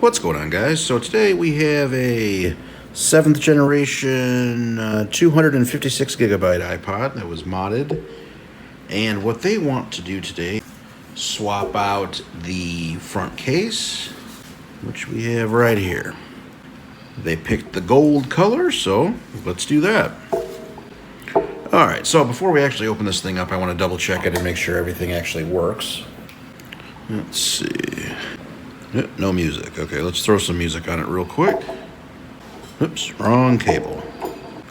What's going on, guys? So today we have a 7th generation 256 gigabyte iPod that was modded, and what they want to do today, swap out the front case, which we have right here. They picked the gold color, so let's do that. Alright, so before we actually open this thing up, I want to double check it and make sure everything actually works. Let's see. No music. Okay, let's throw some music on it real quick. Oops, wrong cable.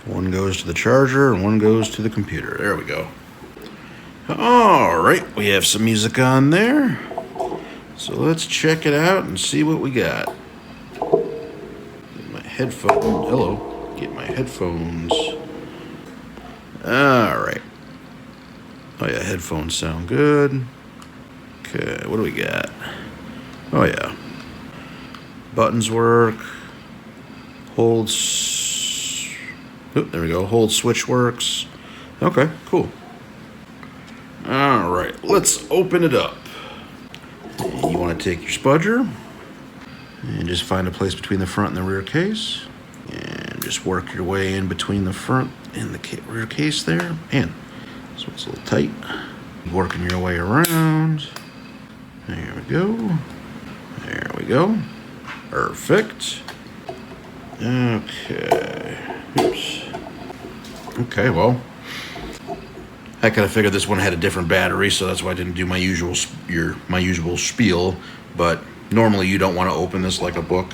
One goes to the charger and one goes to the computer. There we go. Alright, we have some music on there. So let's check it out and see what we got. Get my headphones. Hello. Get my headphones. Alright. Oh yeah, headphones sound good. Okay, what do we got? Oh yeah. Buttons work. Hold. There we go. Hold switch works. Okay, cool. Alright, let's open it up. You want to take your spudger and just find a place between the front and the rear case. And just work your way in between the front and the rear case there. And so it's a little tight. Working your way around. There we go. There we go. Perfect. Okay. Oops. Okay, well, I kind of figured this one had a different battery, so that's why I didn't do my usual spiel. But normally you don't want to open this like a book,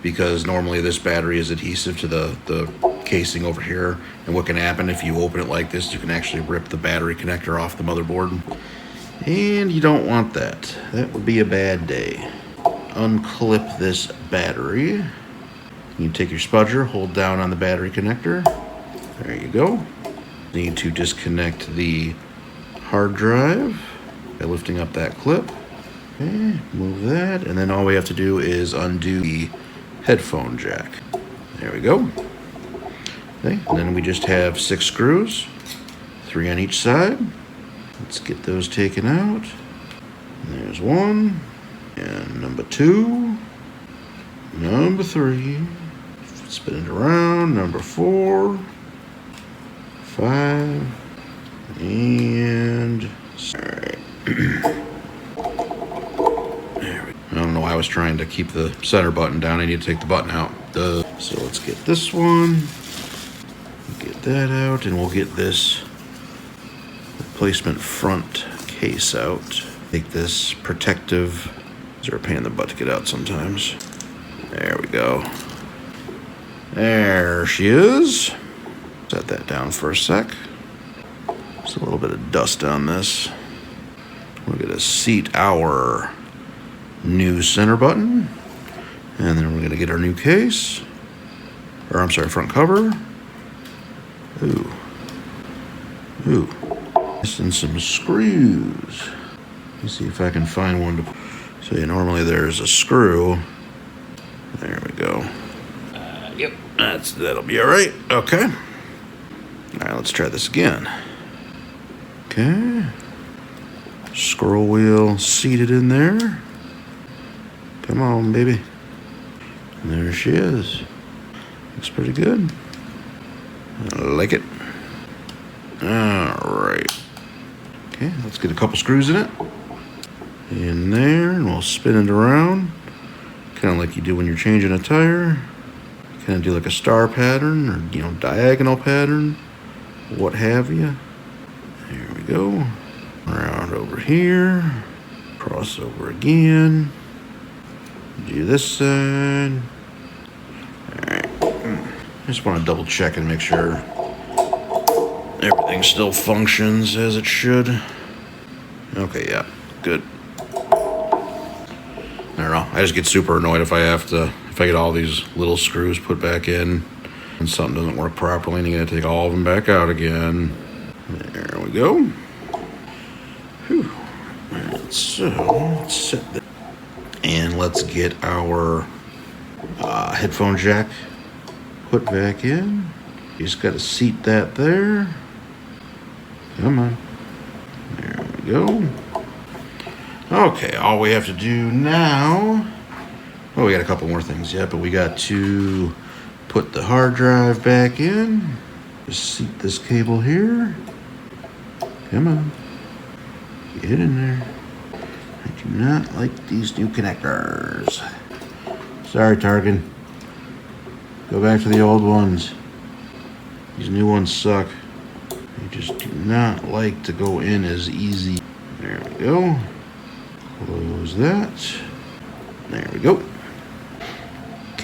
because normally this battery is adhesive to the casing over here. And what can happen if you open it like this, you can actually rip the battery connector off the motherboard. And you don't want that. That would be a bad day. Unclip this battery. You take your spudger, hold down on the battery connector. There you go. Need to disconnect the hard drive by lifting up that clip. Okay, move that, and then all we have to do is undo the headphone jack. There we go. Okay, and then we just have 6 screws, 3 on each side. Let's get those taken out. There's 1, and number 2, number 3, spin it around, number 4, 5, and all right. There we go. I don't know why I was trying to keep the center button down. I need to take the button out. So let's get this one, get that out, and we'll get this replacement front case out. Take this protective. These are a pain in the butt to get out sometimes. There we go. There she is. Set that down for a sec. Just a little bit of dust on this. We're going to seat our new center button. And then we're going to get our new case. Or I'm sorry, front cover. Ooh. Ooh. And some screws. Let me see if I can find one to. So yeah, normally there's a screw. There we go. Yep, that'll be all right. Okay. All right, let's try this again. Okay. Scroll wheel seated in there. Come on, baby. And there she is. Looks pretty good. I like it. All right. Okay, let's get a couple screws in it. In there, and we'll spin it around. Kind of like you do when you're changing a tire. Kind of do like a star pattern or, diagonal pattern, what have you. There we go. Around over here. Cross over again. Do this side. Alright. Just want to double check and make sure everything still functions as it should. Okay, yeah, good. I don't know. I just get super annoyed if I get all these little screws put back in and something doesn't work properly and you gotta take all of them back out again. There we go. Whew. Alright, so let's set that. And let's get our headphone jack put back in. You just gotta seat that there. Come on. There we go. Okay, all we have to do now Well, we got a couple more things yet, but we got to put the hard drive back in. Just seat this cable here. Come on. Get in there. I do not like these new connectors. Sorry, Tarkin. Go back to the old ones. These new ones suck. They just do not like to go in as easy. There we go. Close that. There we go.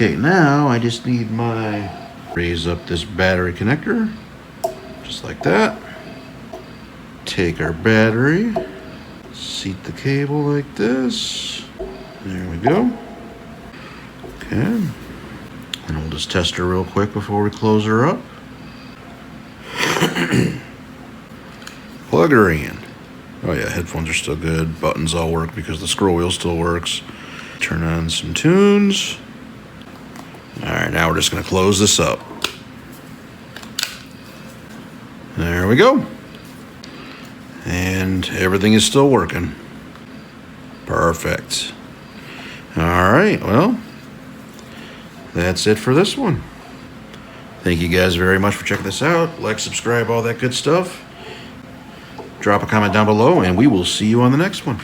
Okay, now I just need raise up this battery connector. Just like that. Take our battery. Seat the cable like this. There we go. Okay. And we'll just test her real quick before we close her up. Plug her in. Oh yeah, headphones are still good. Buttons all work because the scroll wheel still works. Turn on some tunes. Alright, now we're just going to close this up. There we go. And everything is still working. Perfect. Alright, well, that's it for this one. Thank you guys very much for checking this out. Like, subscribe, all that good stuff. Drop a comment down below, and we will see you on the next one.